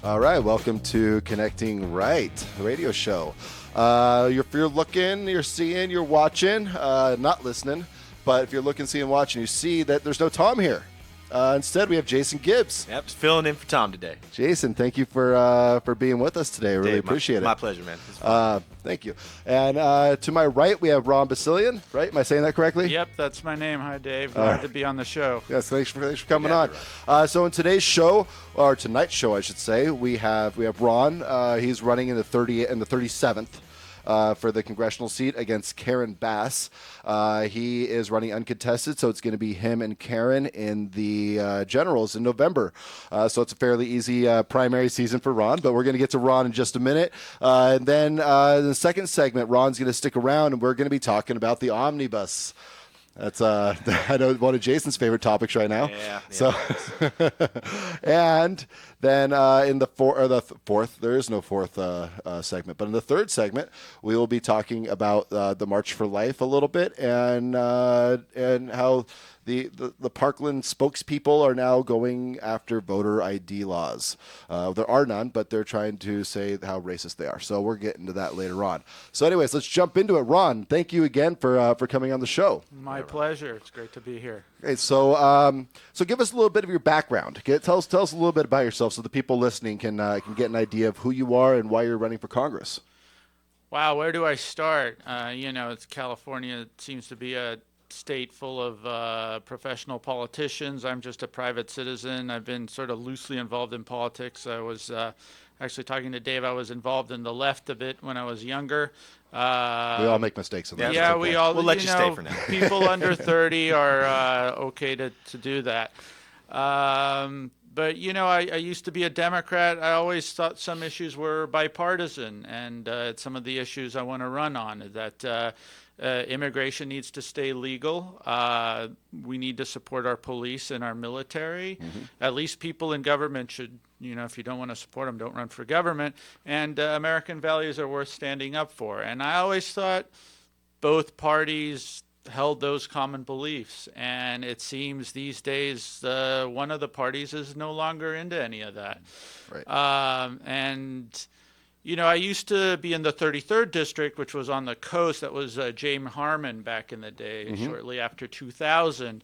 All right, welcome to Connecting Right, the radio show. If you're looking, you're seeing, you're watching, not listening, but if you're looking, seeing, watching, you see that there's no Tom here. Instead, we have Jason Gibbs. Yep, just filling in for Tom today. Jason, thank you for being with us today. I really appreciate it. My pleasure, man. Thank you. And to my right, we have Ron Basilian, right? Am I saying that correctly? Yep, that's my name. Hi, Dave. Glad to be on the show. Yes, thanks for coming on. So in today's show, or tonight's show, I should say, we have Ron. He's running in the 37th. For the congressional seat against Karen Bass. He is running uncontested, so it's going to be him and Karen in the generals in November. So it's a fairly easy primary season for Ron, but we're going to get to Ron in just a minute. And then in the second segment, Ron's going to stick around, and we're going to be talking about the omnibus. That's I know one of Jason's favorite topics right now. Yeah. So, and then in the fourth, there is no fourth segment, but in the third segment, we will be talking about the March for Life a little bit and how the Parkland spokespeople are now going after voter ID laws. There are none, but they're trying to say how racist they are. So we're getting to that later on. So anyways, let's jump into it. Ron, thank you again for coming on the show. My pleasure. It's great to be here. Okay, so give us a little bit of your background. Tell us a little bit about yourself so the people listening can get an idea of who you are and why you're running for Congress. Wow, where do I start? It's California. It seems to be a state full of professional politicians. I'm just a private citizen. I've been sort of loosely involved in politics. I was actually talking to Dave. I was involved in the left a bit when I was younger. We all make mistakes in that. Yeah, okay. we all. We'll let you stay for now. People under 30 are okay to do that. But, I used to be a Democrat. I always thought some issues were bipartisan, and some of the issues I want to run on is that immigration needs to stay legal. We need to support our police and our military. Mm-hmm. At least people in government should, if you don't want to support them, don't run for government. And American values are worth standing up for. And I always thought both parties held those common beliefs. And it seems these days one of the parties is no longer into any of that. Right. I used to be in the 33rd district, which was on the coast. That was Jane Harmon back in the day, shortly after 2000.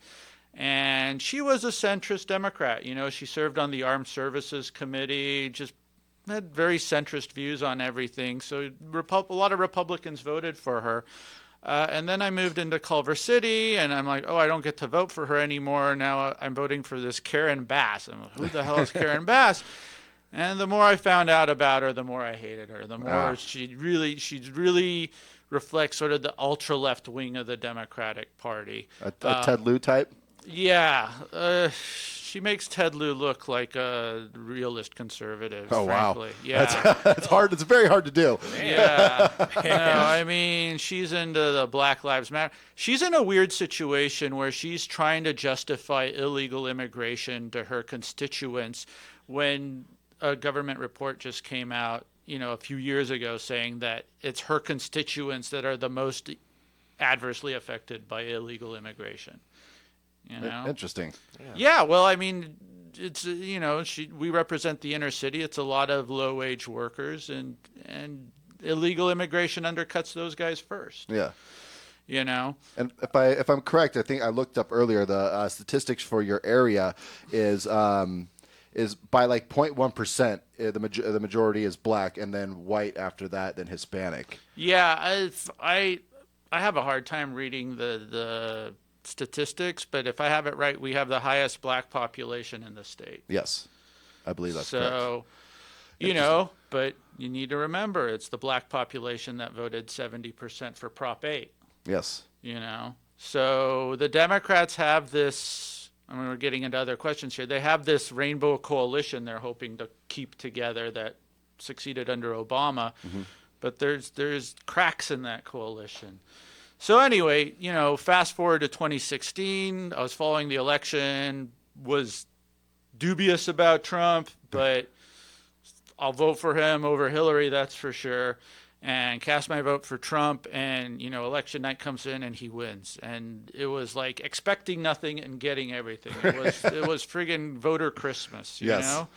And she was a centrist Democrat. She served on the Armed Services Committee, just had very centrist views on everything. So a lot of Republicans voted for her. And then I moved into Culver City, and I'm like, I don't get to vote for her anymore. Now I'm voting for this Karen Bass. I'm like, who the hell is Karen Bass? And the more I found out about her, the more I hated her. The more she really reflects sort of the ultra left wing of the Democratic Party. A Ted Lieu type? Yeah. She makes Ted Lieu look like a realist conservative. Oh, frankly. Wow. Yeah. That's hard. It's very hard to do. Yeah. I mean, she's into the Black Lives Matter. She's in a weird situation where she's trying to justify illegal immigration to her constituents when a government report just came out, a few years ago saying that it's her constituents that are the most adversely affected by illegal immigration. Interesting. Yeah, well, I mean, it's we represent the inner city. It's a lot of low-wage workers, and illegal immigration undercuts those guys first. Yeah. And if I'm correct, I think I looked up earlier the statistics for your area is by like 0.1%. The majority is black, and then white after that, then Hispanic. Yeah, I have a hard time reading the statistics, but if I have it right, we have the highest black population in the state. Yes, I believe that's correct. So, but you need to remember, it's the black population that voted 70% for Prop 8. Yes. So the Democrats have this, we're getting into other questions here, they have this rainbow coalition they're hoping to keep together that succeeded under Obama, but there's cracks in that coalition. So anyway, fast forward to 2016, I was following the election, was dubious about Trump, but I'll vote for him over Hillary, that's for sure, and cast my vote for Trump, and, election night comes in and he wins. And it was like expecting nothing and getting everything. It was friggin' voter Christmas, you know?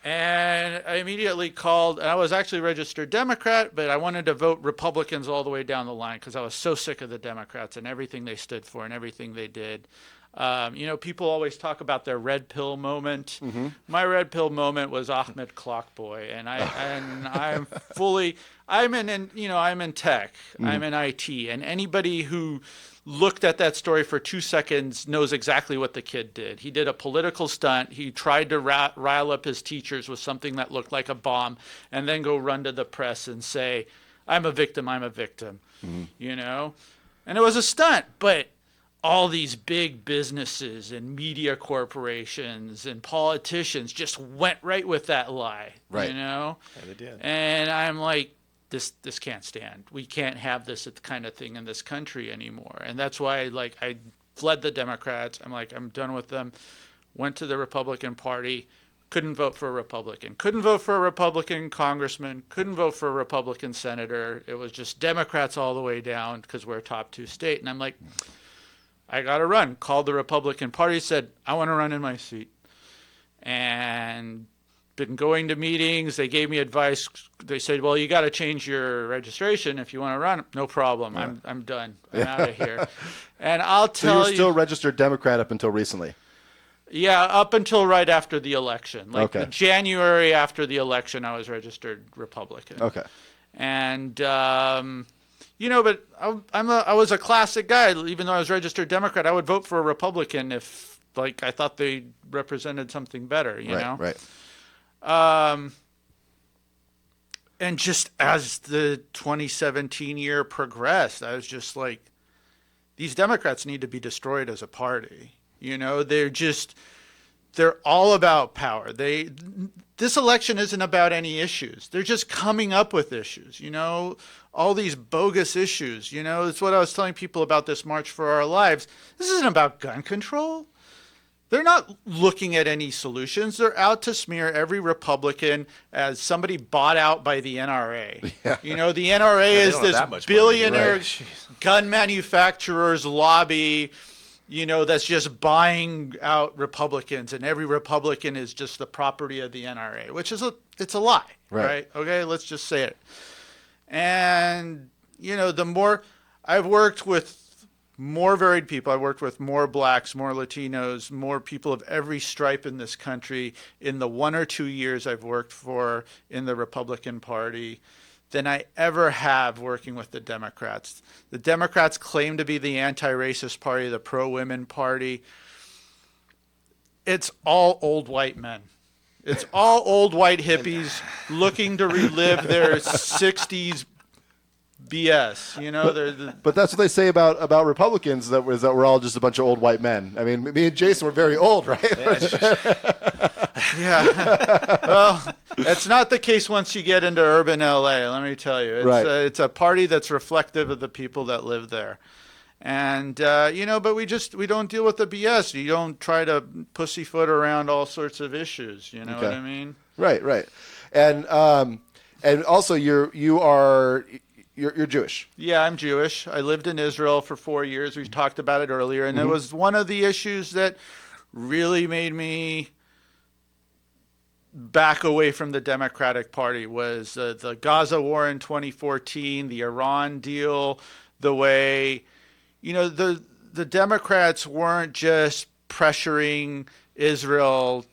And I immediately called. I was actually a registered Democrat, but I wanted to vote Republicans all the way down the line because I was so sick of the Democrats and everything they stood for and everything they did. People always talk about their red pill moment. Mm-hmm. My red pill moment was Ahmed Clockboy, and I'm fully. I'm in tech. Mm-hmm. I'm in IT, and anybody who looked at that story for 2 seconds knows exactly what the kid did. He did a political stunt. He tried to rile up his teachers with something that looked like a bomb, and then go run to the press and say, "I'm a victim. I'm a victim." Mm-hmm. And it was a stunt, but all these big businesses and media corporations and politicians just went right with that lie. Right. Yeah, they did. And I'm like, this can't stand. We can't have this kind of thing in this country anymore. And that's why I fled the Democrats. I'm like, I'm done with them. Went to the Republican Party. Couldn't vote for a Republican. Couldn't vote for a Republican congressman. Couldn't vote for a Republican senator. It was just Democrats all the way down because we're a top 2 state. And I'm like, I got to run. Called the Republican Party, said, I want to run in my seat. And been going to meetings. They gave me advice. They said, well, you got to change your registration if you want to run. No problem. Yeah. I'm done. I'm out of here. And I'll tell you. So you were still registered Democrat up until recently? Yeah, up until right after the election. Okay. January after the election, I was registered Republican. Okay. And, but I was a classic guy. Even though I was registered Democrat, I would vote for a Republican if, I thought they represented something better, you know? Right. And just as the 2017 year progressed, I was just like, these Democrats need to be destroyed as a party. They're all about power. This election isn't about any issues. They're just coming up with issues, all these bogus issues. It's what I was telling people about this March for Our Lives. This isn't about gun control. They're not looking at any solutions. They're out to smear every Republican as somebody bought out by the NRA. Yeah. The NRA is don't have that this much billionaire money. Right. gun manufacturers lobby, that's just buying out Republicans, and every Republican is just the property of the NRA, which is it's a lie, right? Okay, let's just say it. And, the more I've worked with more varied people. I worked with more blacks, more Latinos, more people of every stripe in this country in the 1 or 2 years I've worked for in the Republican Party than I ever have working with the Democrats. The Democrats claim to be the anti-racist party, the pro-women party. It's all old white men. It's all old white hippies looking to relive their 60s BS, But that's what they say about Republicans, that we're all just a bunch of old white men. I mean, me and Jason were very old, right? Yeah. Well, that's not the case once you get into urban LA, let me tell you. It's a party that's reflective of the people that live there. And, but we don't deal with the BS. You don't try to pussyfoot around all sorts of issues. You know what I mean? Right. And also you're Jewish. Yeah, I'm Jewish. I lived in Israel for 4 years. We talked about it earlier. And it was one of the issues that really made me back away from the Democratic Party was the Gaza war in 2014, the Iran deal, the way, the Democrats weren't just pressuring Israel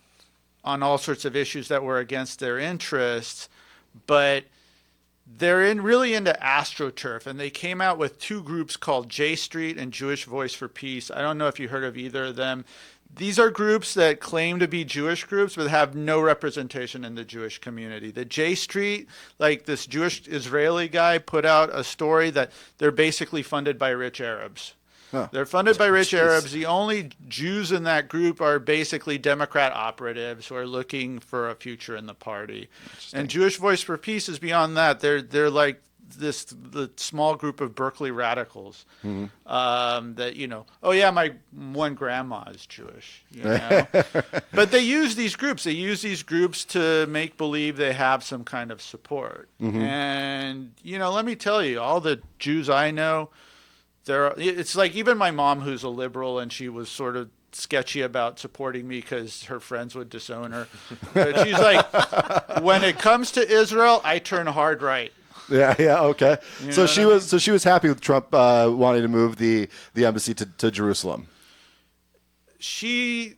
on all sorts of issues that were against their interests, but they're really into AstroTurf, and they came out with 2 groups called J Street and Jewish Voice for Peace. I don't know if you heard of either of them. These are groups that claim to be Jewish groups but have no representation in the Jewish community. The J Street, this Jewish Israeli guy, put out a story that they're basically funded by rich Arabs. Huh. They're funded by rich Arabs. The only Jews in that group are basically Democrat operatives who are looking for a future in the party. And Jewish Voice for Peace is beyond that. They're like the small group of Berkeley radicals that, oh yeah, my one grandma is Jewish. But they use these groups. They use these groups to make believe they have some kind of support. And, let me tell you, all the Jews I know, it's like even my mom, who's a liberal, and she was sort of sketchy about supporting me because her friends would disown her. But she's like, when it comes to Israel, I turn hard right. Yeah, okay. You So know she what I was so she was happy with Trump wanting to move the embassy to Jerusalem. She,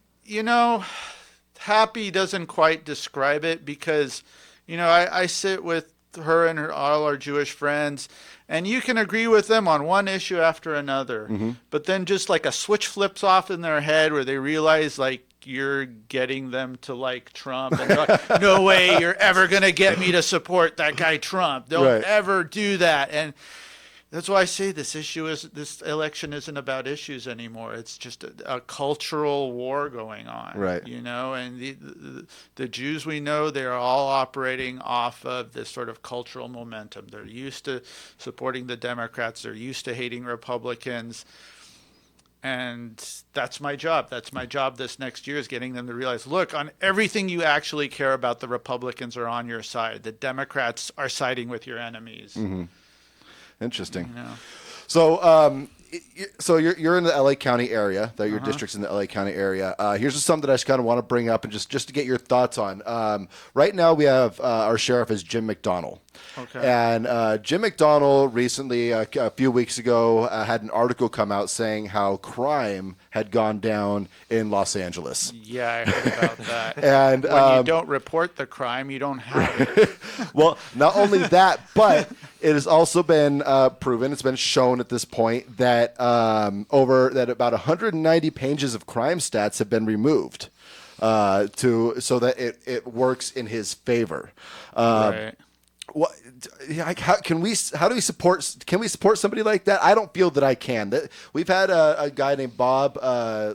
happy doesn't quite describe it because, I sit with her and all our Jewish friends, and you can agree with them on one issue after another. Mm-hmm. But then just like a switch flips off in their head where they realize like you're getting them to like Trump. And they're like, no way you're ever going to get me to support that guy Trump. Don't Right. ever do that. And that's why I say this election isn't about issues anymore. It's just a cultural war going on, Right. And the Jews we know, they're all operating off of this sort of cultural momentum. They're used to supporting the Democrats. They're used to hating Republicans. And that's my job. That's my job this next year is getting them to realize, look, on everything you actually care about, the Republicans are on your side. The Democrats are siding with your enemies. Mm-hmm. Interesting. You know? So you're in the LA County area. That your district's in the LA County area. Here's just something that I just kind of want to bring up and just to get your thoughts on. Right now we have our sheriff is Jim McDonnell. Okay. And Jim McDonnell recently, a few weeks ago, had an article come out saying how crime had gone down in Los Angeles. Yeah, I heard about that. And when you don't report the crime, you don't have it. Well, not only that, but it has also been proven, it's been shown at this point that about 190 pages of crime stats have been removed so that it works in his favor. Right. What? How can we support somebody like that? I don't feel that I can. We've had a guy named Bob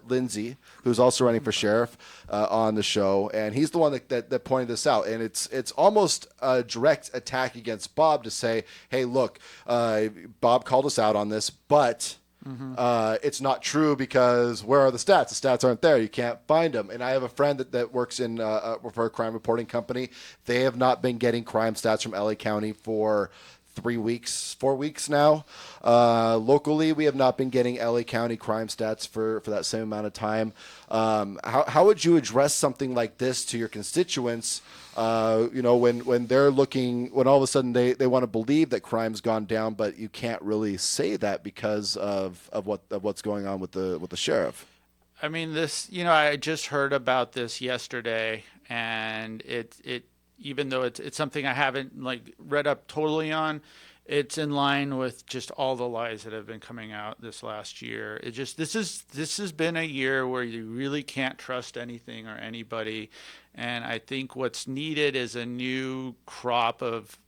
Lindsay, who's also running for sheriff, on the show, and he's the one that pointed this out. And it's almost a direct attack against Bob to say, hey, look, Bob called us out on this, but it's not true because where are the stats? The stats aren't there. You can't find them. And I have a friend that works for a crime reporting company. They have not been getting crime stats from LA County for 4 weeks now. Locally, we have not been getting LA County crime stats for that same amount of time. How would you address something like this to your constituents? When they're looking, when all of a sudden they want to believe that crime's gone down, but you can't really say that because of what's going on with the sheriff. I mean, this, I just heard about this yesterday, and it even though it's something I haven't read up totally on, it's in line with just all the lies that have been coming out this last year. This has been a year where you really can't trust anything or anybody. And I think what's needed is a new crop of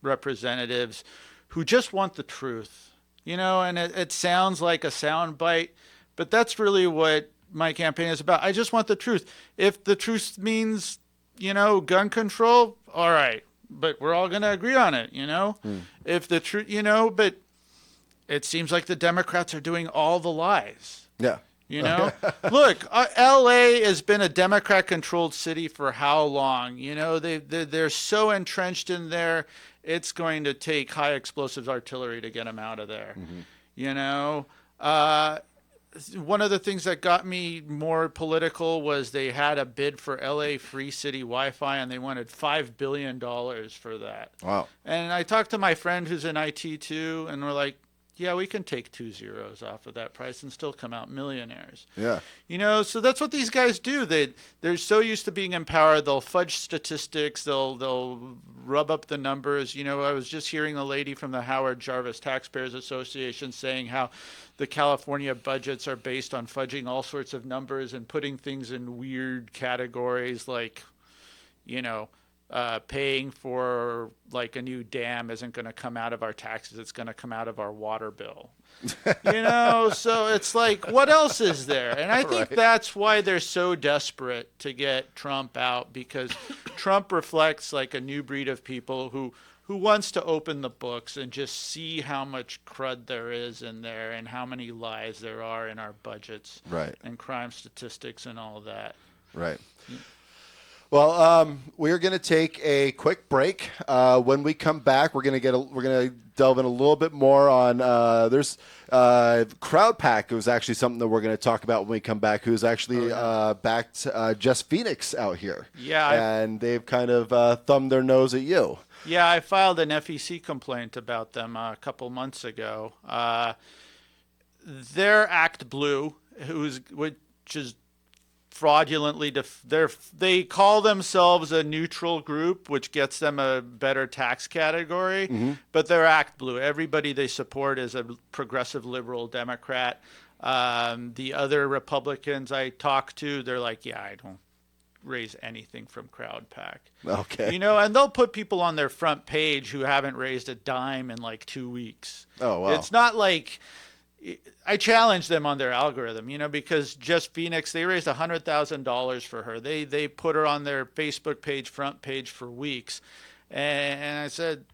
representatives who just want the truth, and it sounds like a soundbite, but that's really what my campaign is about. I just want the truth. If the truth means, gun control, all right, but we're all going to agree on it, If the truth, but it seems like the Democrats are doing all the lies. Yeah. Look, LA has been a Democrat-controlled city for how long? They're so entrenched in there. It's going to take high explosives artillery to get them out of there. One of the things that got me more political was they had a bid for LA Free City Wi-Fi, and they wanted $5 billion for that. Wow. And I talked to my friend who's in IT too, and we're like, yeah, we can take 2 zeros off of that price and still come out millionaires. Yeah. So that's what these guys do. They're so used to being empowered. They'll fudge statistics. They'll rub up the numbers. I was just hearing a lady from the Howard Jarvis Taxpayers Association saying how the California budgets are based on fudging all sorts of numbers and putting things in weird categories like, paying for a new dam isn't going to come out of our taxes. It's going to come out of our water bill. So it's like, what else is there? And I think that's why they're so desperate to get Trump out, because Trump reflects a new breed of people who wants to open the books and just see how much crud there is in there and how many lies there are in our budgets Right. and crime statistics and all that. Right. Well, we're going to take a quick break. When we come back, we're going to delve in a little bit more on there's Crowd Pack was actually something that we're going to talk about when we come back, who's actually backed Just Phoenix out here. Yeah. And they've kind of thumbed their nose at you. Yeah, I filed an FEC complaint about them a couple months ago. Their Act Blue, which is fraudulently they call themselves a neutral group, which gets them a better tax category, but they're Act Blue. Everybody they support is a progressive liberal Democrat. The other Republicans I talk to, they're like, yeah, I don't raise anything from Crowd Pack. Okay. And they'll put people on their front page who haven't raised a dime in like 2 weeks. Oh, wow. It's not like I challenge them on their algorithm, because Just Phoenix, they raised $100,000 for her. They put her on their Facebook page, front page for weeks. And I said,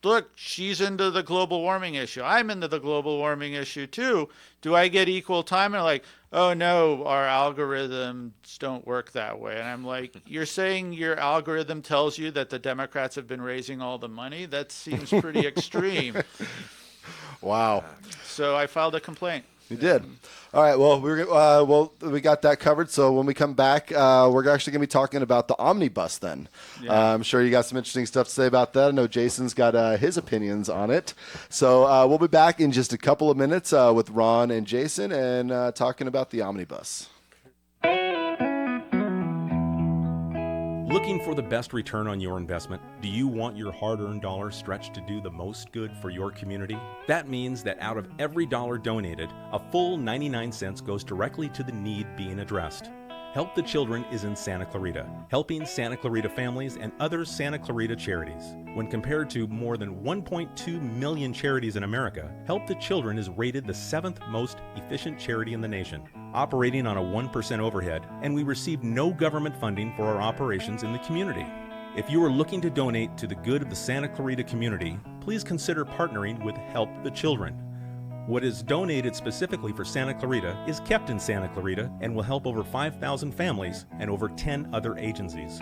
look, she's into the global warming issue. I'm into the global warming issue too. Do I get equal time? And they're like, oh no, our algorithms don't work that way. And I'm like, you're saying your algorithm tells you that the Democrats have been raising all the money? That seems pretty extreme. Wow. So I filed a complaint. You did. All right. Well, we got that covered. So when we come back, we're actually going to be talking about the omnibus then. Yeah. I'm sure you got some interesting stuff to say about that. I know Jason's got his opinions on it. So we'll be back in just a couple of minutes with Ron and Jason and talking about the omnibus. Looking for the best return on your investment? Do you want your hard-earned dollars stretched to do the most good for your community? That means that out of every dollar donated, a full 99 cents goes directly to the need being addressed. Help the Children is in Santa Clarita, helping Santa Clarita families and other Santa Clarita charities. When compared to more than 1.2 million charities in America, Help the Children is rated the 7th most efficient charity in the nation, operating on a 1% overhead, and we receive no government funding for our operations in the community. If you are looking to donate to the good of the Santa Clarita community, please consider partnering with Help the Children. What is donated specifically for Santa Clarita is kept in Santa Clarita and will help over 5,000 families and over 10 other agencies.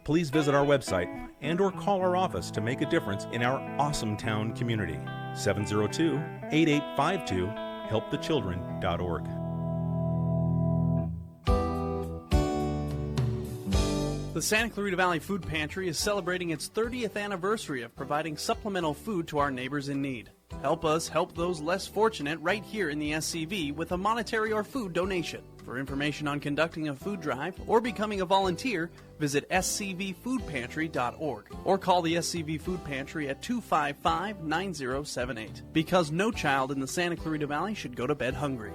Please visit our website and or call our office to make a difference in our awesome town community. 702-8852, helpthechildren.org. The Santa Clarita Valley Food Pantry is celebrating its 30th anniversary of providing supplemental food to our neighbors in need. Help us help those less fortunate right here in the SCV with a monetary or food donation. For information on conducting a food drive or becoming a volunteer, visit scvfoodpantry.org or call the SCV Food Pantry at 255-9078. Because no child in the Santa Clarita Valley should go to bed hungry.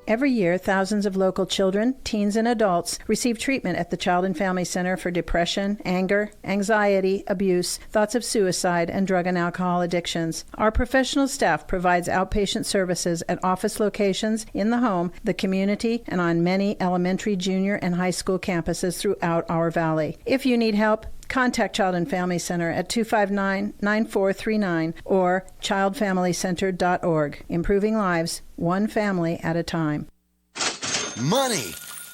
Every year, thousands of local children, teens, and adults receive treatment at the Child and Family Center for depression, anger, anxiety, abuse, thoughts of suicide, and drug and alcohol addictions. Our professional staff provides outpatient services at office locations, in the home, the community, and on many elementary, junior, and high school campuses throughout our valley. If you need help, contact Child and Family Center at 259-9439 or childfamilycenter.org. Improving lives, one family at a time. Money,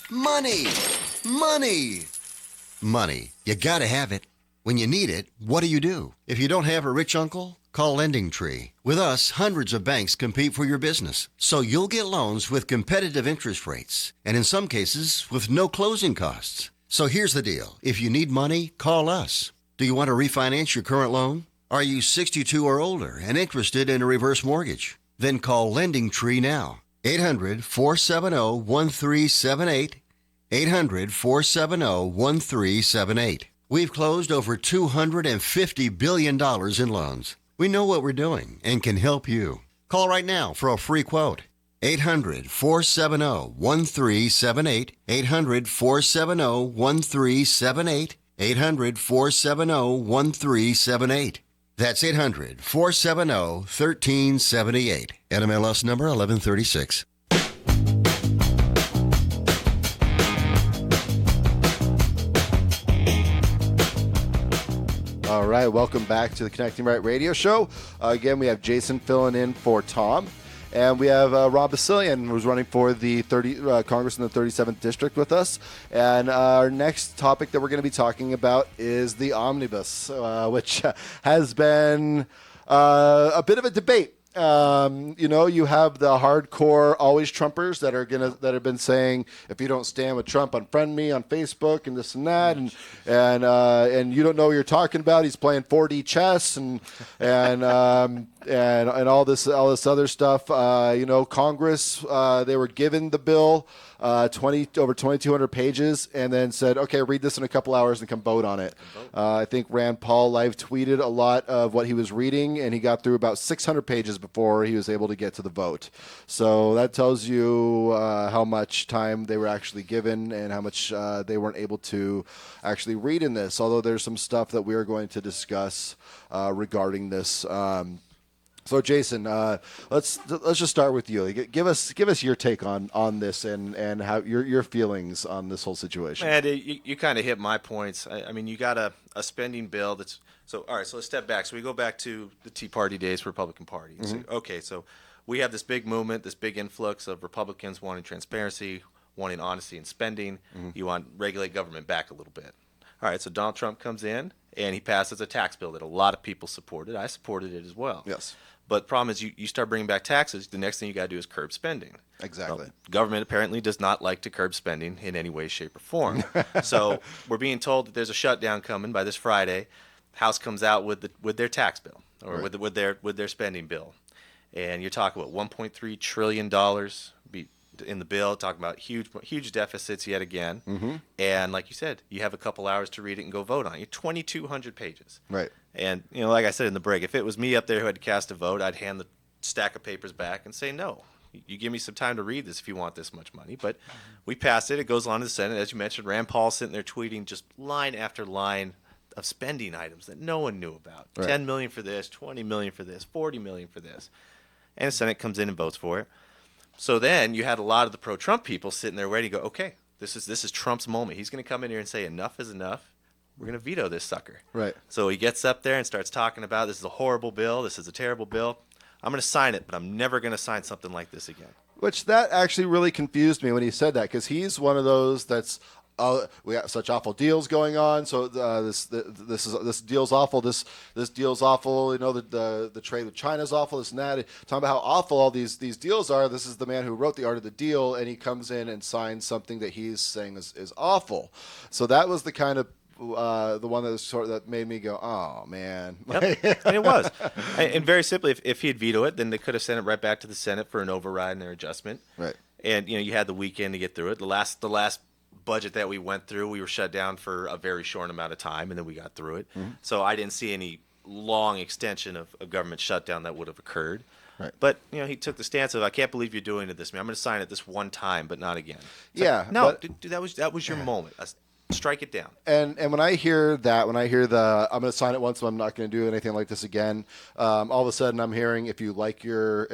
money, money, money. You gotta have it. When you need it, what do? If you don't have a rich uncle, call Lending Tree. With us, hundreds of banks compete for your business, so you'll get loans with competitive interest rates, and in some cases, with no closing costs. So here's the deal. If you need money, call us. Do you want to refinance your current loan? Are you 62 or older and interested in a reverse mortgage? Then call Lending Tree now. 800-470-1378. 800-470-1378. We've closed over $250 billion in loans. We know what we're doing and can help you. Call right now for a free quote. 800-470-1378. 800-470-1378. 800-470-1378. That's 800-470-1378. NMLS number 1136. All right, welcome back to the Connecting Right Radio Show. Again, we have Jason filling in for Tom. And we have Rob Basilian, who's running for the Congress in the 37th District with us. And our next topic that we're going to be talking about is the omnibus, which has been a bit of a debate. You have the hardcore always Trumpers that have been saying, if you don't stand with Trump, unfriend me on Facebook and this and that, and you don't know what you're talking about. He's playing 4D chess and all this other stuff. Congress, they were given the bill, over 2,200 pages, and then said, okay, read this in a couple hours and come vote on it. I think Rand Paul live tweeted a lot of what he was reading, and he got through about 600 pages before he was able to get to the vote. So that tells you how much time they were actually given and how much they weren't able to actually read in this, although there's some stuff that we are going to discuss regarding this. So Jason, let's just start with you. Give us your take on this and how your feelings on this whole situation. Man, you kind of hit my points. I mean, you got a spending bill that's so. All right, so let's step back. So we go back to the Tea Party days, Republican Party. So, okay, so we have this big movement, this big influx of Republicans wanting transparency, wanting honesty in spending. You want regulate government back a little bit. All right, so Donald Trump comes in and he passes a tax bill that a lot of people supported. I supported it as well. Yes. But the problem is you start bringing back taxes, the next thing you got to do is curb spending. Exactly. Well, government apparently does not like to curb spending in any way, shape, or form. So we're being told that there's a shutdown coming by this Friday. House comes out with their tax bill or right. with their spending bill. And you're talking about $1.3 trillion in the bill, talking about huge deficits yet again. And like you said, you have a couple hours to read it and go vote on it. You're 2,200 pages. Right. And, like I said in the break, if it was me up there who had to cast a vote, I'd hand the stack of papers back and say, no, you give me some time to read this if you want this much money. But we passed it. It goes on to the Senate. As you mentioned, Rand Paul sitting there tweeting just line after line of spending items that no one knew about. Right. $10 million for this, $20 million for this, $40 million for this. And the Senate comes in and votes for it. So then you had a lot of the pro-Trump people sitting there waiting to go, okay, this is Trump's moment. He's going to come in here and say enough is enough. We're going to veto this sucker. Right. So he gets up there and starts talking about this is a horrible bill. This is a terrible bill. I'm going to sign it, but I'm never going to sign something like this again. Which that actually really confused me when he said that, because he's one of those that's we got such awful deals going on. So this deal's awful. This deal's awful. The trade with China's awful. This and that. Talking about how awful all these deals are. This is the man who wrote the art of the deal, and he comes in and signs something that he's saying is awful. So that was the kind of the one that was that made me go, oh man. Yep. And it was. And very simply, if he had vetoed it, then they could have sent it right back to the Senate for an override and their adjustment. Right. And you had the weekend to get through it. The last budget that we went through, we were shut down for a very short amount of time, and then we got through it. So I didn't see any long extension of government shutdown that would have occurred. Right. But he took the stance of, I can't believe you're doing it this way. I'm going to sign it this one time, but not again. It's yeah. like, no, dude, that was your moment. Strike it down. And when I hear that, I'm going to sign it once, but I'm not going to do anything like this again. All of a sudden, I'm hearing if you like your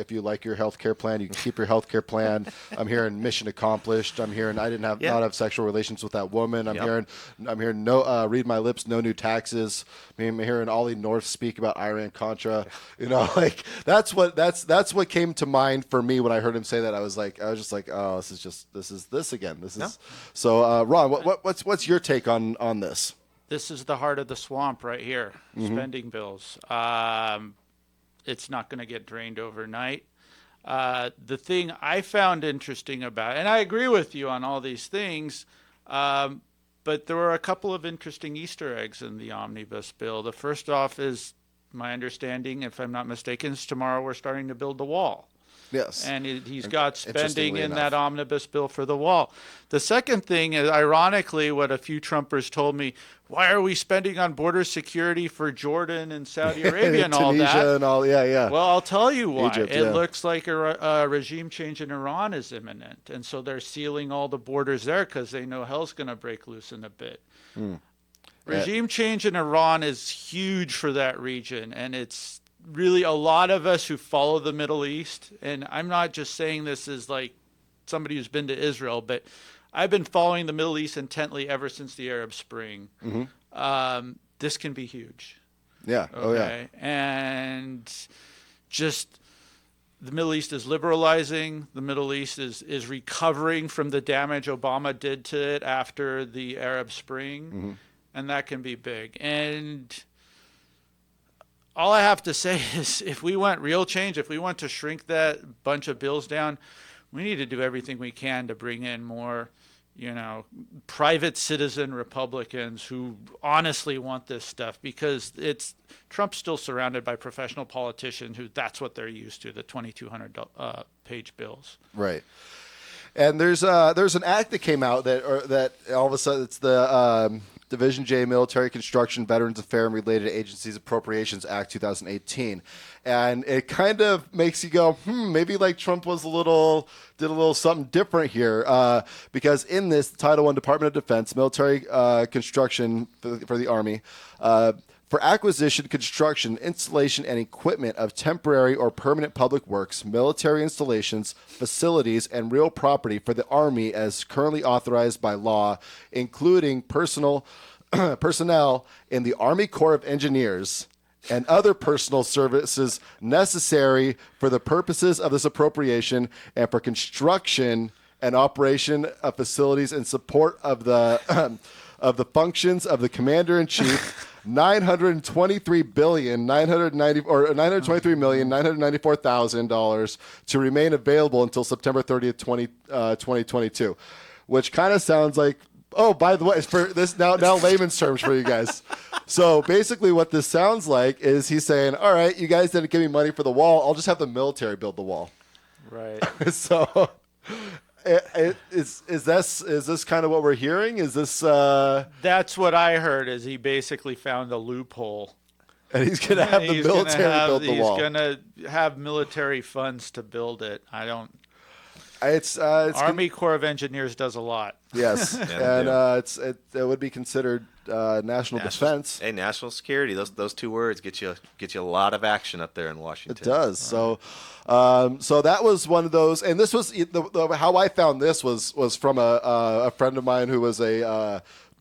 health care plan, you can keep your health care plan. I'm hearing mission accomplished. I'm hearing I didn't not have sexual relations with that woman. I'm hearing no read my lips, no new taxes. I'm hearing Ollie North speak about Iran Contra. That's what came to mind for me when I heard him say that. I was just like, oh, this is this again. This is no. So. Ron, what's your take on this? This is the heart of the swamp right here. Spending bills. It's not going to get drained overnight. The thing I found interesting about, and I agree with you on all these things, but there were a couple of interesting Easter eggs in the omnibus bill. The first off is, my understanding, if I'm not mistaken, is tomorrow we're starting to build the wall. Yes. And he's got spending in that omnibus bill for the wall. The second thing is, ironically, what a few Trumpers told me, why are we spending on border security for Jordan and Saudi Arabia and all that? And all, yeah. Well, I'll tell you why. Egypt, it looks like a regime change in Iran is imminent. And so they're sealing all the borders there because they know hell's going to break loose in a bit. Regime change in Iran is huge for that region, and it's really a lot of us who follow the Middle East, and I'm not just saying this as like somebody who's been to Israel, but I've been following the Middle East intently ever since the Arab Spring. This can be huge. Yeah. Okay? Oh, yeah. And just the Middle East is liberalizing. The Middle East is recovering from the damage Obama did to it after the Arab Spring, and that can be big. And all I have to say is if we want real change, if we want to shrink that bunch of bills down, we need to do everything we can to bring in more, private citizen Republicans who honestly want this stuff, because Trump's still surrounded by professional politicians who that's what they're used to, the 2,200 page bills. Right. And there's an act that came out that all of a sudden it's the Division J Military Construction Veterans Affairs and Related Agencies Appropriations Act 2018. And it kind of makes you go, maybe like Trump did a little something different here. Because in this Title I Department of Defense, military construction for the Army, for acquisition, construction, installation, and equipment of temporary or permanent public works, military installations, facilities, and real property for the Army as currently authorized by law, including personnel in the Army Corps of Engineers and other personal services necessary for the purposes of this appropriation and for construction and operation of facilities in support of the functions of the Commander-in-Chief. $923,994,000 to remain available until September 30th, 2022, which kind of sounds like, oh, by the way, for this now layman's terms for you guys. So basically what this sounds like is he's saying, all right, you guys didn't give me money for the wall. I'll just have the military build the wall. Right. So is this kind of what we're hearing? Is this That's what I heard. Is he basically found a loophole, and he's going to have the military build the wall? He's going to have military funds to build it. I don't. It's Army Corps of Engineers does a lot. Yes, and it would be considered national defense. Hey, national security. Those two words get you a lot of action up there in Washington. It does. So, so that was one of those, and this was how I found this was from a friend of mine who was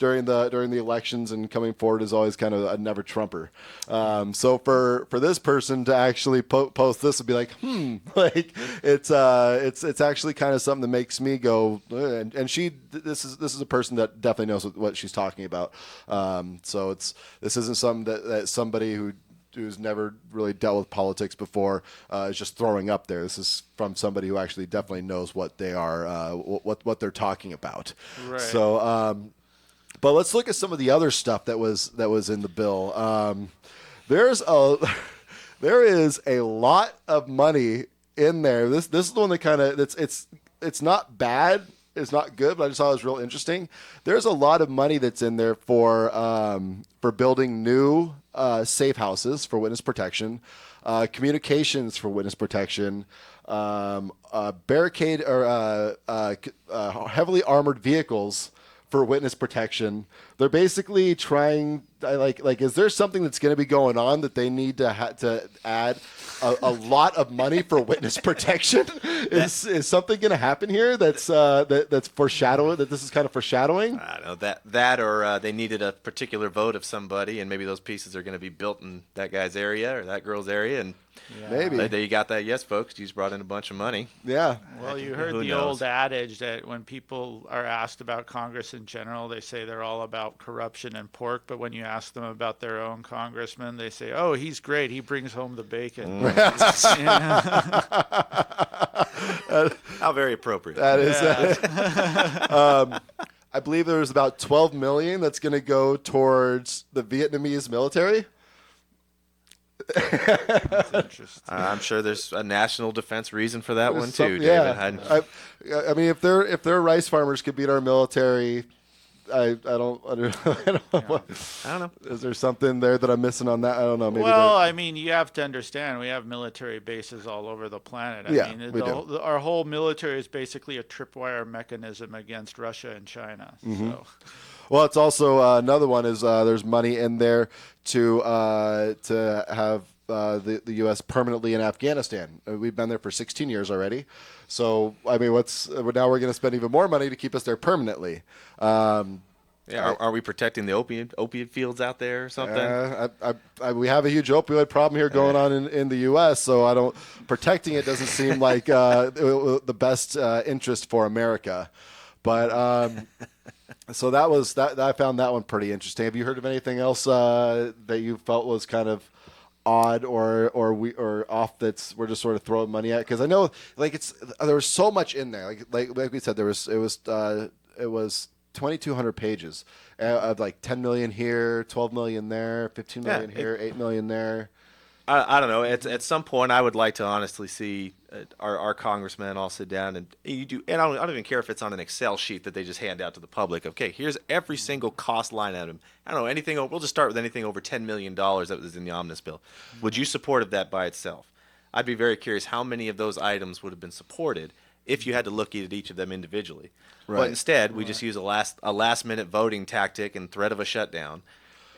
during the elections and coming forward is always kind of a never Trumper. So for this person to actually post this would be like, like it's actually kind of something that makes me go, and this is a person that definitely knows what she's talking about. So this isn't something that somebody who's never really dealt with politics before is just throwing up there. This is from somebody who actually definitely knows what they are, what they're talking about. Right. So. But let's look at some of the other stuff that was in the bill. There is a lot of money in there. This is the one that kind of it's not bad, it's not good, but I just thought it was real interesting. There's a lot of money that's in there for building new safe houses for witness protection, communications for witness protection, barricade or heavily armored vehicles for witness protection. They're basically trying, is there something that's going to be going on that they need to add a lot of money for witness protection? Is something going to happen here that's foreshadowing, that this is kind of foreshadowing? I don't know, that or they needed a particular vote of somebody, and maybe those pieces are going to be built in that guy's area or that girl's area, and maybe there you got that. Yes, folks, you just brought in a bunch of money. Yeah. Well, you heard the old adage that when people are asked about Congress in general, they say they're all about corruption and pork. But when you ask them about their own congressman, they say, "Oh, he's great. He brings home the bacon." How very appropriate. That is. I believe there was about $12 million that's going to go towards the Vietnamese military. That's interesting. I'm sure there's a national defense reason for that one too, yeah. David. I mean, if their rice farmers could beat our military, I don't know. Is there something there that I'm missing on that? I don't know. Maybe I mean, you have to understand, we have military bases all over the planet. I mean, our whole military is basically a tripwire mechanism against Russia and China. Mm-hmm. So. Well, it's also another one is there's money in there to have the U.S. permanently in Afghanistan. We've been there for 16 years already. So, I mean, now we're going to spend even more money to keep us there permanently. Yeah, are we protecting the opiate fields out there or something? We have a huge opioid problem here going on in the U.S., so protecting it doesn't seem like the best interest for America. But so that was that. I found that one pretty interesting. Have you heard of anything else that you felt was kind of odd or off we're just sort of throwing money at? Because I know there was so much in there. Like we said, it was 2,200 pages of like 10 million here, 12 million there, 15 million here, 8 million there. I don't know. At some point, I would like to honestly see our congressmen all sit down and I don't even care if it's on an Excel sheet that they just hand out to the public. Okay, here's every single cost line item. I don't know anything. We'll just start with anything over $10 million that was in the omnibus bill. Would you support that by itself? I'd be very curious how many of those items would have been supported if you had to look at each of them individually. Right. But instead, we just use a last minute voting tactic and threat of a shutdown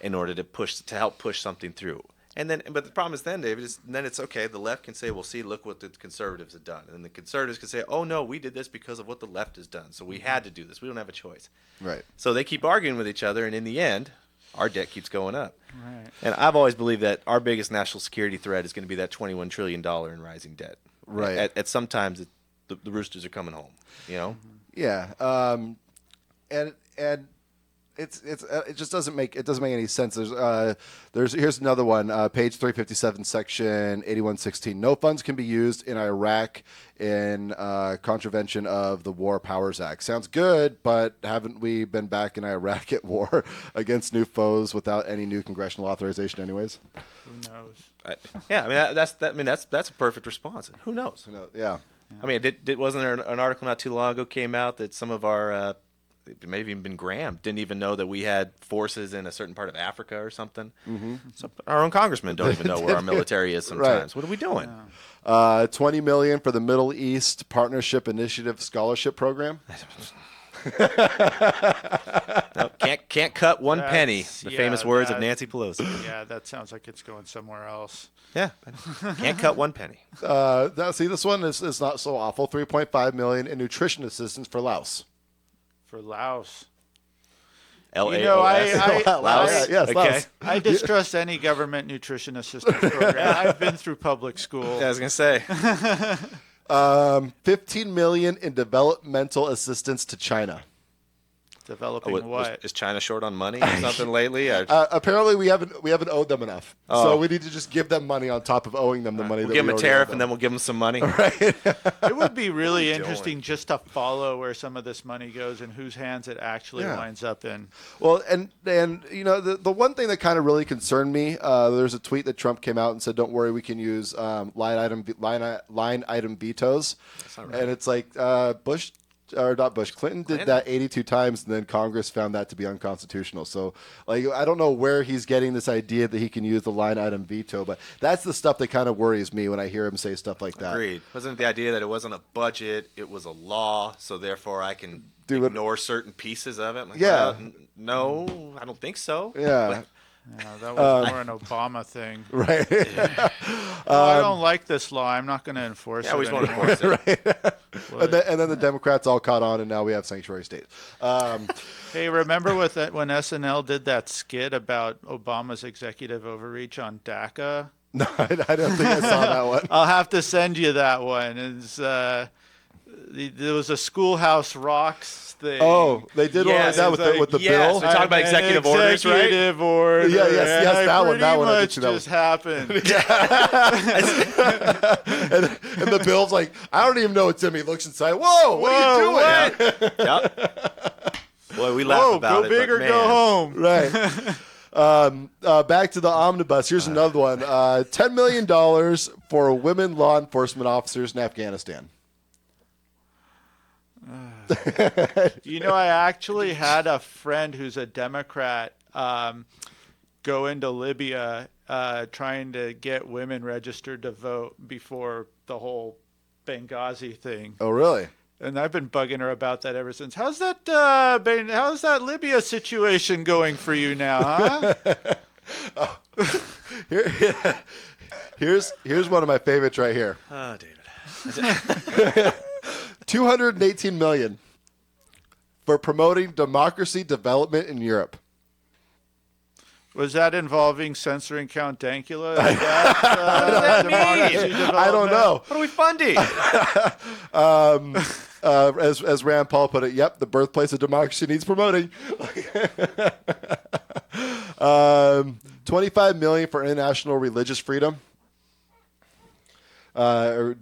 in order to help push something through. But the problem is David, it's okay. The left can say, well, see, look what the conservatives have done. And the conservatives can say, oh, no, we did this because of what the left has done. So we had to do this. We don't have a choice. Right. So they keep arguing with each other, and in the end, our debt keeps going up. Right. And I've always believed that our biggest national security threat is going to be that $21 trillion in rising debt. Right. At some times, the roosters are coming home, you know? Yeah. And it just doesn't make any sense. Here's another one, page 357, section 8116. No funds can be used in Iraq in contravention of the War Powers Act. Sounds good, but haven't we been back in Iraq at war against new foes without any new congressional authorization, anyways? Who knows? That's a perfect response. Who knows? Yeah. I mean, wasn't there an article not too long ago came out that some of our it may have even been Graham, didn't even know that we had forces in a certain part of Africa or something. Mm-hmm. So our own congressmen don't even know where our military is sometimes. Right. What are we doing? Yeah. $20 million for the Middle East Partnership Initiative Scholarship Program. No, can't cut one penny. The famous words of Nancy Pelosi. Yeah, that sounds like it's going somewhere else. Yeah, can't cut one penny. See, this one is not so awful. $3.5 million in nutrition assistance for Laos. For Laos. Laos. Laos. Yes, okay. Laos. I distrust any government nutrition assistance program. I've been through public school. Yeah, I was going to say. $15 million in developmental assistance to China. Developing what? Is China short on money or something lately? Apparently, we haven't owed them enough. Oh. So we need to just give them money on top of owing them the money. We'll give them a tariff, and then we'll give them some money. Right. It would be really interesting just to follow where some of this money goes and whose hands it actually winds up in. Well, and you know, the one thing that kind of really concerned me, there's a tweet that Trump came out and said, "Don't worry, we can use line item vetoes." That's not right. And it's like Clinton did that 82 times, and then Congress found that to be unconstitutional. So, I don't know where he's getting this idea that he can use the line item veto, but that's the stuff that kind of worries me when I hear him say stuff like that. Agreed. Wasn't the idea that it wasn't a budget, it was a law, so therefore I can ignore certain pieces of it? No, I don't think so. Yeah. Yeah, that was more an Obama thing. Right. Yeah. I don't like this law. I'm not going to enforce it. Yeah, we just want to enforce it. Right. and then the Democrats all caught on, and now we have sanctuary state. Hey, remember when SNL did that skit about Obama's executive overreach on DACA? No, I don't think I saw that one. I'll have to send you that one. There was a Schoolhouse Rocks thing. Oh, they did one like that with the bill. They're talking about executive orders, right? Executive order. Yeah, yes, that one. That one. Pretty much just happened. and the bill's like, I don't even know it's him. He looks inside. Whoa, what are you doing? Yep. Boy, we laugh about it. Go big or go home. Right. Back to the omnibus. Here's another one. $10 million for women law enforcement officers in Afghanistan. I actually had a friend who's a Democrat go into Libya trying to get women registered to vote before the whole Benghazi thing. Oh, really? And I've been bugging her about that ever since. How's that Libya situation going for you now, huh? Here's one of my favorites right here. Oh, David. $218 million for promoting democracy development in Europe. Was that involving censoring Count Dankula? Is that, democracy I don't know. What are we funding? As Rand Paul put it, yep, the birthplace of democracy needs promoting. 25 million for international religious freedom. I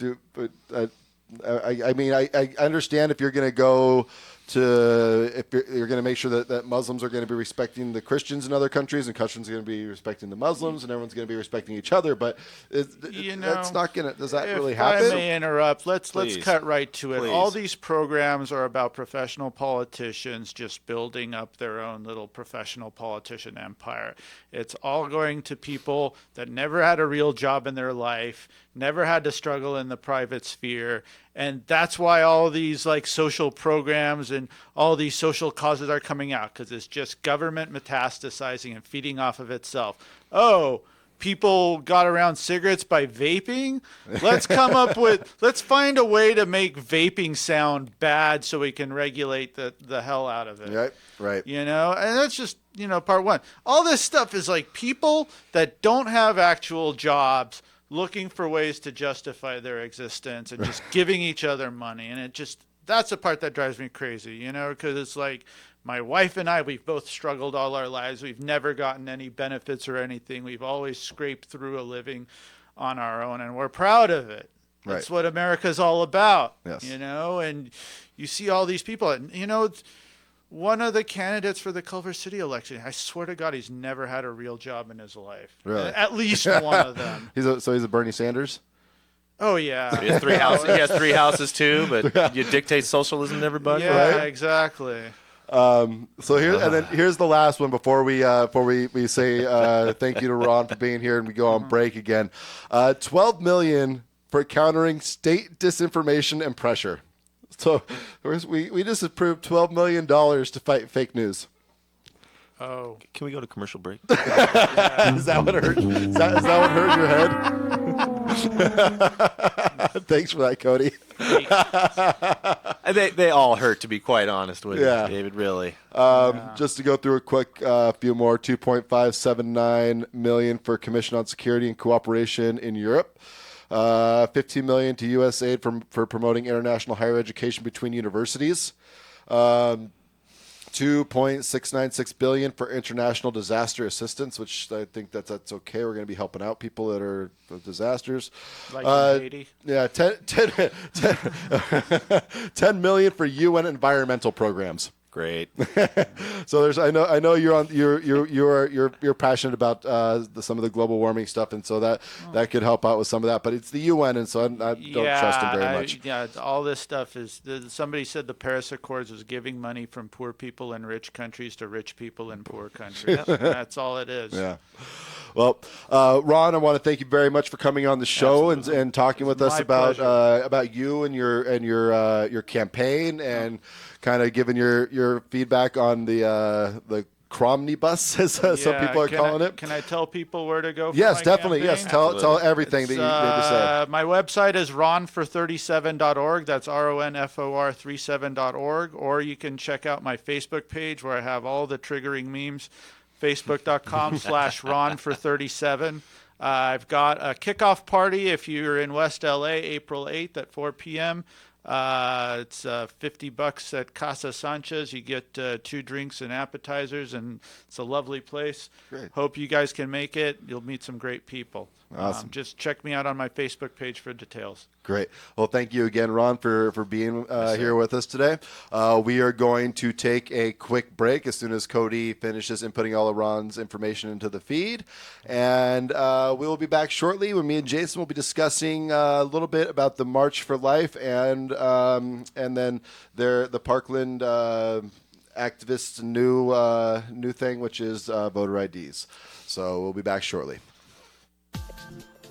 understand if you're going to go to, if you're going to make sure that Muslims are going to be respecting the Christians in other countries, and Christians are going to be respecting the Muslims, and everyone's going to be respecting each other. But that's not going to. Does that really happen? If I may interrupt, let's cut right to it. Please. All these programs are about professional politicians just building up their own little professional politician empire. It's all going to people that never had a real job in their life, never had to struggle in the private sphere. And that's why all these like social programs and all these social causes are coming out, because it's just government metastasizing and feeding off of itself. Oh, people got around cigarettes by vaping? Let's find a way to make vaping sound bad so we can regulate the hell out of it. Right. And that's just, part one. All this stuff is like people that don't have actual jobs looking for ways to justify their existence and just giving each other money. And that's the part that drives me crazy, because it's like my wife and I, we've both struggled all our lives. We've never gotten any benefits or anything. We've always scraped through a living on our own, and we're proud of it. That's what America's all about, and you see all these people, and, one of the candidates for the Culver City election, I swear to God, he's never had a real job in his life. Really? At least one of them. He's a Bernie Sanders? Oh, yeah. He has 3 houses. He has 3 houses too, but you dictate socialism to everybody. Yeah, right? exactly. So here's the last one before we say thank you to Ron for being here and we go on break again. 12 million for countering state disinformation and pressure. So we just approved $12 million to fight fake news. Oh, can we go to commercial break? Is that what hurt? Is that what hurt your head? Thanks for that, Cody. They all hurt, to be quite honest with you, David. Really. Just to go through a quick few more: 2.579 million for Commission on Security and Cooperation in Europe. 15 million to U.S. aid for promoting international higher education between universities. 2.696 billion for international disaster assistance, which I think that's okay. We're going to be helping out people that are disasters. Like in Haiti. Yeah, 10 million for UN environmental programs. Great. So I know you're passionate about some of the global warming stuff, and so that could help out with some of that. But it's the UN, and so I don't trust them very much. All this stuff is. Somebody said the Paris Accords was giving money from poor people in rich countries to rich people in poor countries. That's all it is. Yeah. Well, Ron, I want to thank you very much for coming on the show and talking with us about you and your campaign and kind of giving your feedback on the Cromnibus, as some people are calling it. Can I tell people where to go? Yes, my definitely. campaign? Yes, tell everything that you need to say. My website is ronfor37.org. That's RONFOR37.org. Or you can check out my Facebook page where I have all the triggering memes. Facebook.com/RonFor37. I've got a kickoff party if you're in West LA, April 8th at 4 p.m. It's $50 at Casa Sanchez. You get 2 drinks and appetizers, and it's a lovely place. Great. Hope you guys can make it. You'll meet some great people. Awesome. Just check me out on my Facebook page for details. Great. Well, thank you again, Ron, for being here with us today. We are going to take a quick break as soon as Cody finishes inputting all of Ron's information into the feed. And we will be back shortly when me and Jason will be discussing a little bit about the March for Life and then the Parkland activists' new thing, which is voter IDs. So we'll be back shortly.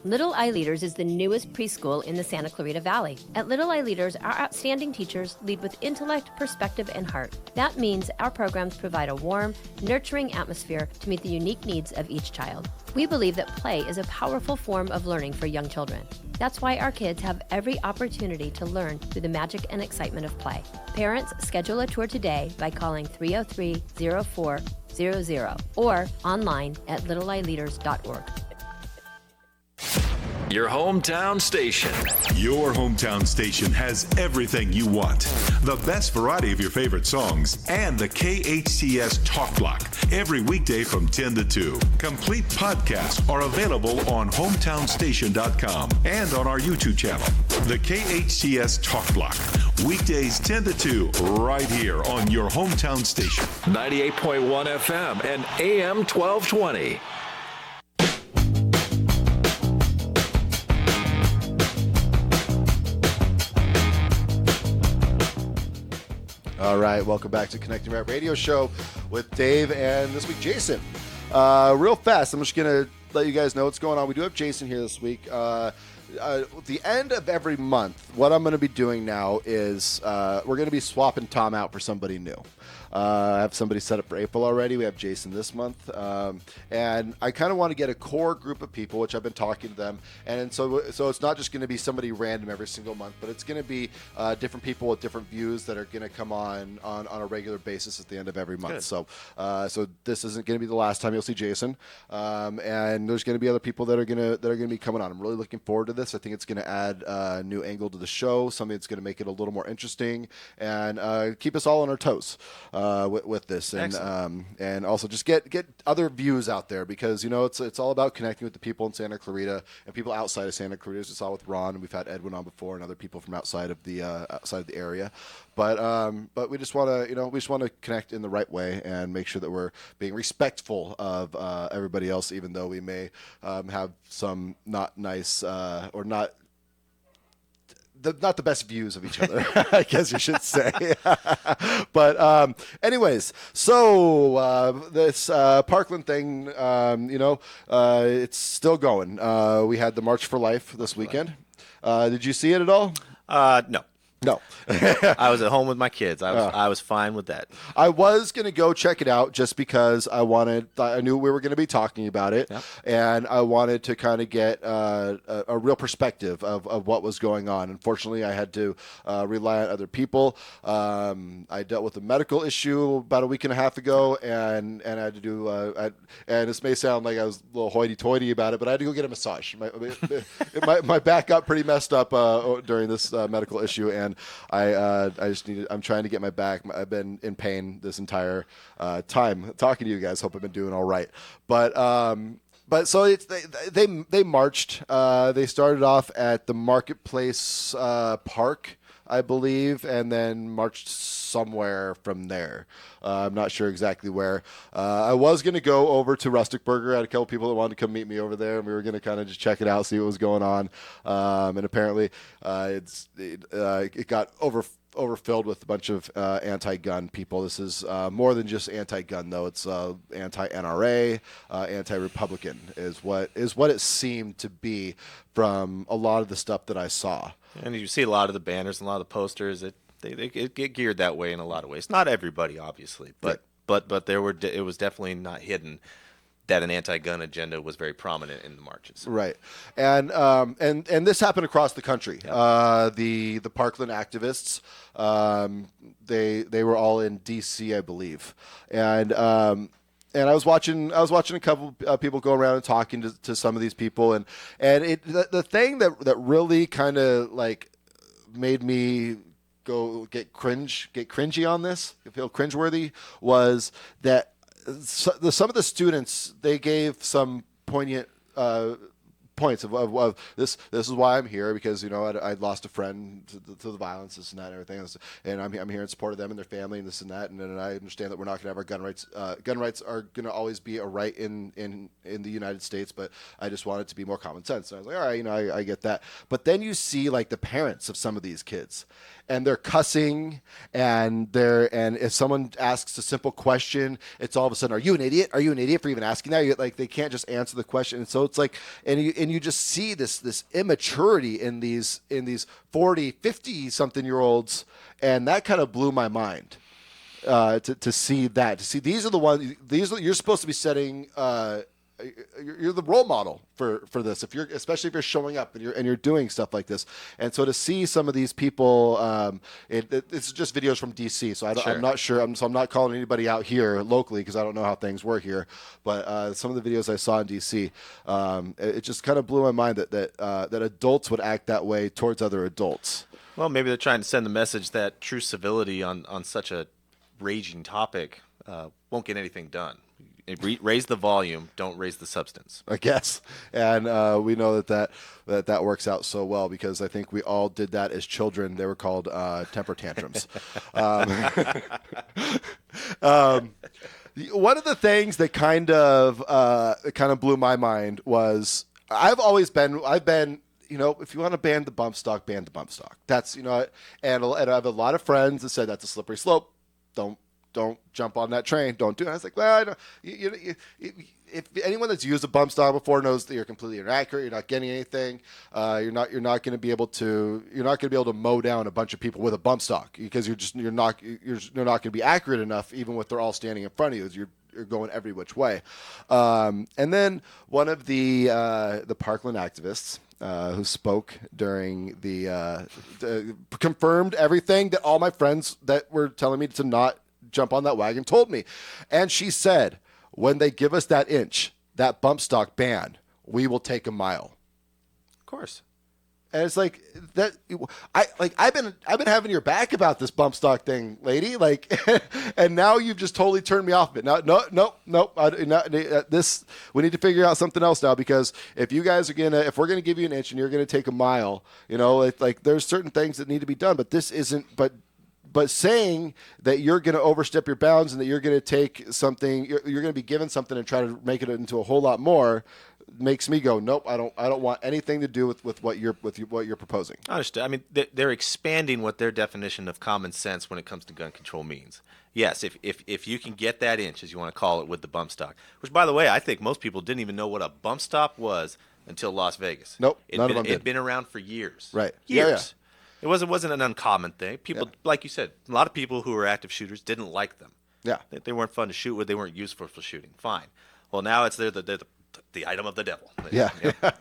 Little Eye Leaders is the newest preschool in the Santa Clarita Valley. At Little Eye Leaders, our outstanding teachers lead with intellect, perspective, and heart. That means our programs provide a warm, nurturing atmosphere to meet the unique needs of each child. We believe that play is a powerful form of learning for young children. That's why our kids have every opportunity to learn through the magic and excitement of play. Parents, schedule a tour today by calling 303-0400 or online at littleeyeleaders.org. Your hometown station. Your hometown station has everything you want. The best variety of your favorite songs and the KHTS Talk Block every weekday from 10 to 2. Complete podcasts are available on hometownstation.com and on our YouTube channel. The KHTS Talk Block, weekdays 10 to 2, right here on your hometown station. 98.1 FM and AM 1220. All right, welcome back to Connecting Rap Radio Show with Dave and this week Jason. Real fast, I'm just going to let you guys know what's going on. We do have Jason here this week. The end of every month, what I'm going to be doing now is we're going to be swapping Tom out for somebody new. I have somebody set up for April already. We have Jason this month. And I kind of want to get a core group of people, which I've been talking to them. And so it's not just going to be somebody random every single month, but it's going to be different people with different views that are going to come on a regular basis at the end of every month. Good. So this isn't going to be the last time you'll see Jason. And there's going to be other people that are going to be coming on. I'm really looking forward to this. I think it's going to add a new angle to the show, something that's going to make it a little more interesting and keep us all on our toes. With this, and also just get other views out there, because it's all about connecting with the people in Santa Clarita and people outside of Santa Clarita. As we saw with Ron, and we've had Edwin on before, and other people from outside of the area. But we just want to connect in the right way and make sure that we're being respectful of everybody else, even though we may have some not nice or not the best views of each other, I guess you should say. But anyways, so this Parkland thing, it's still going. We had the March for Life this weekend. Did you see it at all? No. No. I was at home with my kids. I was fine with that. I was going to go check it out just because I knew we were going to be talking about it, and I wanted to kind of get a real perspective of what was going on. Unfortunately, I had to rely on other people. I dealt with a medical issue about a week and a half ago, and I had to do, and this may sound like I was a little hoity-toity about it, but I had to go get a massage. My back got pretty messed up during this medical issue, and I'm trying to get my back. I've been in pain this entire time talking to you guys. Hope I've been doing all right. But so they marched. They started off at the Marketplace Park, I believe, and then marched somewhere from there. I'm not sure exactly where. I was going to go over to Rustic Burger. I had a couple people that wanted to come meet me over there, and we were going to kind of just check it out, see what was going on. And apparently it got overfilled with a bunch of anti-gun people. This is more than just anti-gun, though. It's anti-NRA, anti-Republican is what it seemed to be from a lot of the stuff that I saw. And you see a lot of the banners and a lot of the posters. They get geared that way in a lot of ways. Not everybody, obviously, but it was definitely not hidden that an anti-gun agenda was very prominent in the marches. Right, and this happened across the country. Yep. The Parkland activists, they were all in D.C., I believe, and I was watching a couple people go around and talking to some of these people, and the thing that really kind of like made me get cringy on this, feel cringeworthy, was that some of the students, they gave some poignant points of this is why I'm here, because I'd lost a friend to the violence, this and that and everything, and I'm here in support of them and their family and this and that, and I understand that we're not going to have our gun rights. Gun rights are going to always be a right in the United States, but I just want it to be more common sense. And I was like, all right, I get that. But then you see like the parents of some of these kids, and they're cussing, and if someone asks a simple question, it's all of a sudden, are you an idiot? Are you an idiot for even asking that? Like, they can't just answer the question. And so it's like, and you just see this immaturity in these 40, 50 something year olds, and that kind of blew my mind. To see these are the ones, you're supposed to be setting, you're the role model for this, especially if you're showing up and you're doing stuff like this. And so to see some of these people, it's just videos from DC, so I'm not sure. I'm not calling anybody out here locally because I don't know how things work here. But some of the videos I saw in DC, it just kind of blew my mind that adults would act that way towards other adults. Well, maybe they're trying to send the message that true civility on such a raging topic won't get anything done. Raise the volume, don't raise the substance, I guess. And we know that works out so well because I think we all did that as children. They were called temper tantrums. One of the things that kind of blew my mind was I've been, you know, if you want to ban the bump stock, ban the bump stock. That's, you know, and I have a lot of friends that said that's a slippery slope. Don't jump on that train. Don't do it. I was like, well, I don't, if anyone that's used a bump stock before knows that you're completely inaccurate, you're not getting anything. You're not going to be able to mow down a bunch of people with a bump stock because you're not going to be accurate enough, even if they're all standing in front of you. You're going every which way. And then one of the Parkland activists who spoke during the confirmed everything that all my friends that were telling me to not jump on that wagon told me. And she said, when they give us that inch, that bump stock ban, we will take a mile. Of course. And it's like that. I've been having your back about this bump stock thing, lady. Like, and now you've just totally turned me off of it. No. This we need to figure out something else now because if we're gonna give you an inch and you're gonna take a mile, you know, like there's certain things that need to be done. But this isn't. But saying that you're going to overstep your bounds and that you're going to take something, you're going to be given something and try to make it into a whole lot more, makes me go, nope. I don't want anything to do with what you're proposing. I understand. I mean, they're expanding what their definition of common sense when it comes to gun control means. Yes, if you can get that inch, as you want to call it, with the bump stock, which by the way, I think most people didn't even know what a bump stock was until Las Vegas. Nope, none of them did. It'd been around for years. Right. Years. Yeah. It wasn't an uncommon thing. People, like you said, a lot of people who were active shooters didn't like them. Yeah. They weren't fun to shoot with. They weren't useful for shooting. Fine. Well, now they're the item of the devil. Yeah.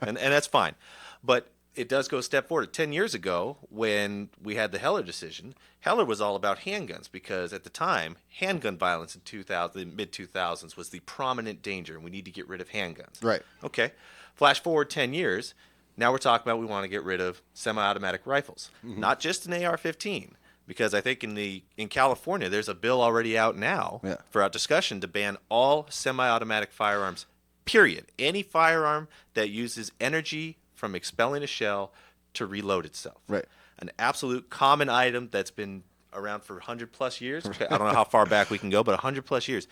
and that's fine. But it does go a step forward. 10 years ago, when we had the Heller decision, Heller was all about handguns because at the time, handgun violence in the mid-2000s was the prominent danger, and we need to get rid of handguns. Right. Okay. Flash forward 10 years. Now we're talking about we want to get rid of semi-automatic rifles, not just an AR-15, because I think in California there's a bill already out now for our discussion to ban all semi-automatic firearms. Period. Any firearm that uses energy from expelling a shell to reload itself. Right. An absolute common item that's been around for 100 plus years. I don't know how far back we can go, but 100 plus years.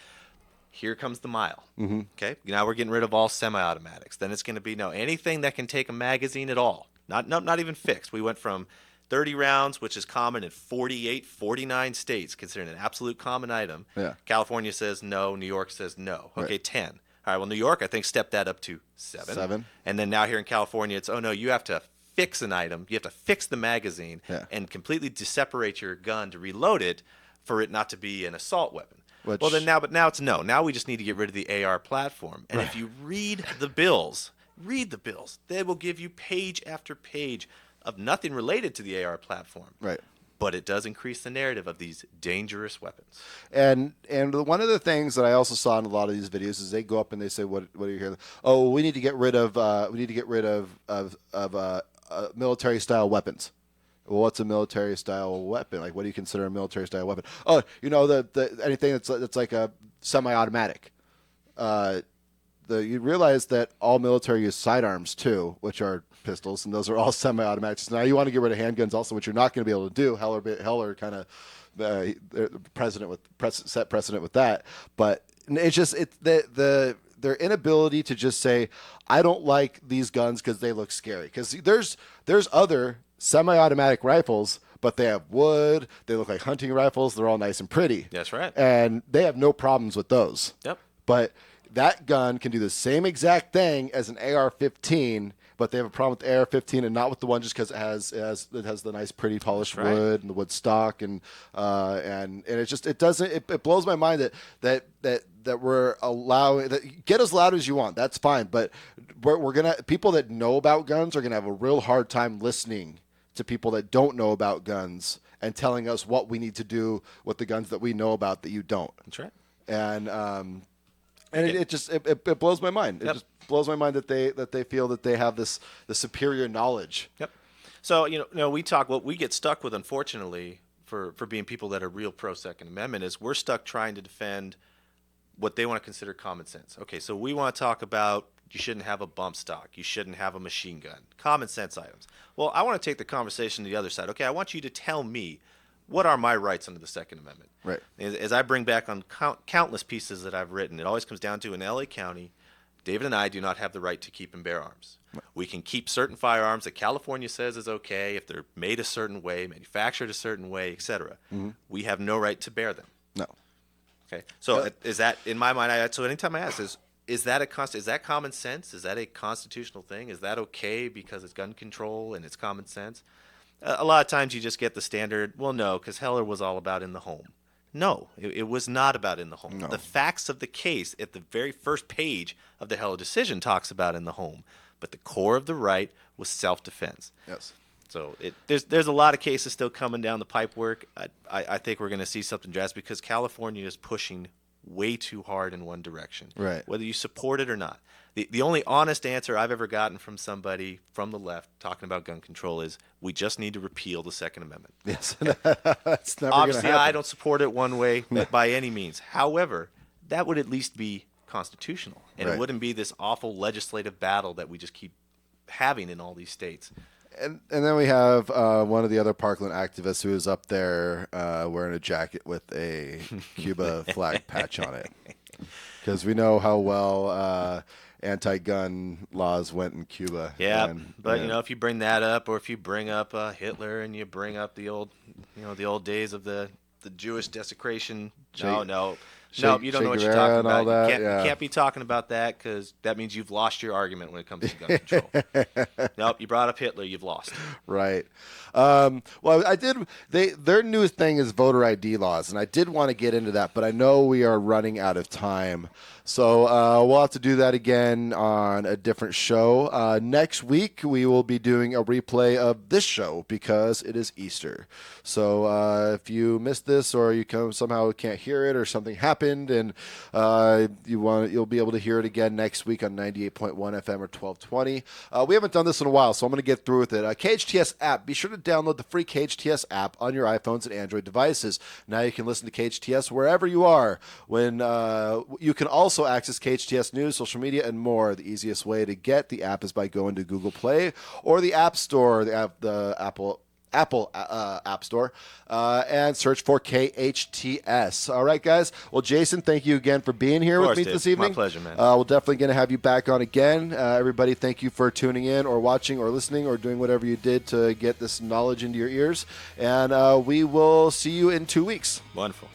Here comes the mile. Okay, now we're getting rid of all semi-automatics. Then it's going to be anything that can take a magazine at all. Not even fixed. We went from 30 rounds, which is common in 48, 49 states, considered an absolute common item. Yeah. California says no. New York says no. Okay, 10. All right. Well, New York I think stepped that up to 7. And then now here in California, it's no. You have to fix an item. You have to fix the magazine and completely separate your gun to reload it for it not to be an assault weapon. Well, then now it's no. Now we just need to get rid of the AR platform. And if you read the bills, they will give you page after page of nothing related to the AR platform. Right. But it does increase the narrative of these dangerous weapons. And one of the things that I also saw in a lot of these videos is they go up and they say, "What are you hearing? Oh, we need to get rid of military style weapons." Well, what's a military style weapon? Like, what do you consider a military style weapon? Oh, you know, the anything that's like a semi-automatic. You realize that all military use sidearms too, which are pistols, and those are all semi-automatics. So now you want to get rid of handguns also, which you're not going to be able to do. Heller kind of set precedent with that. But it's just their inability to just say, I don't like these guns because they look scary. Because there's other semi-automatic rifles, but they have wood. They look like hunting rifles. They're all nice and pretty. That's right. And they have no problems with those. Yep. But that gun can do the same exact thing as an AR-15, but they have a problem with the AR-15 and not with the one just because it has the nice, pretty polished wood and the wood stock and it blows my mind that we're allowing that. Get as loud as you want, that's fine, but we're gonna people that know about guns are gonna have a real hard time listening to people that don't know about guns and telling us what we need to do with the guns that we know about that you don't. That's right. And it blows my mind. It just blows my mind that they feel that they have the superior knowledge. Yep. So what we get stuck with, unfortunately, for being people that are real pro Second Amendment, is we're stuck trying to defend what they want to consider common sense. Okay, so we want to talk about you shouldn't have a bump stock, you shouldn't have a machine gun, common sense items. Well, I want to take the conversation to the other side. Okay, I want you to tell me, what are my rights under the Second Amendment? Right. As I bring back on countless pieces that I've written, it always comes down to, in L.A. County, David and I do not have the right to keep and bear arms. Right. We can keep certain firearms that California says is okay if they're made a certain way, manufactured a certain way, etc. Mm-hmm. We have no right to bear them. No. Okay. So is that, in my mind, so anytime I ask is that common sense? Is that a constitutional thing? Is that okay because it's gun control and it's common sense? A lot of times you just get the standard, well, no, because Heller was all about in the home. No, it was not about in the home. No. The facts of the case at the very first page of the Heller decision talks about in the home, but the core of the right was self-defense. Yes. So there's a lot of cases still coming down the pipe work. I think we're going to see something drastic because California is pushing way too hard in one direction. Right. Whether you support it or not. The only honest answer I've ever gotten from somebody from the left talking about gun control is we just need to repeal the Second Amendment. Yes. That's never Obviously, gonna happen. I don't support it one way by any means. However, that would at least be constitutional. And right. It wouldn't be this awful legislative battle that we just keep having in all these states. And then we have one of the other Parkland activists who is up there wearing a jacket with a Cuba flag patch on it. Because we know how well anti-gun laws went in Cuba. Yeah, but if you bring that up, or if you bring up Hitler and you bring up the old days of the Jewish desecration, no, you don't know what you're talking about. You can't be talking about that because that means you've lost your argument when it comes to gun control. Nope, you brought up Hitler, you've lost. Right. Well, I did. Their new thing is voter ID laws, and I did want to get into that, but I know we are running out of time. So we'll have to do that again on a different show. Next week, we will be doing a replay of this show because it is Easter. So if you missed this or you somehow can't hear it or something happened and you'll be able to hear it again next week on 98.1 FM or 1220. We haven't done this in a while, so I'm going to get through with it. KHTS app. Be sure to download the free KHTS app on your iPhones and Android devices. Now you can listen to KHTS wherever you are. When you can also access KHTS news, social media, and more. The easiest way to get the app is by going to Google Play or the App Store, the Apple App Store, and search for KHTS. All right, guys. Well, Jason, thank you again for being here with me this evening. My pleasure, man. We're definitely going to have you back on again. Everybody, thank you for tuning in or watching or listening or doing whatever you did to get this knowledge into your ears. And we will see you in 2 weeks. Wonderful.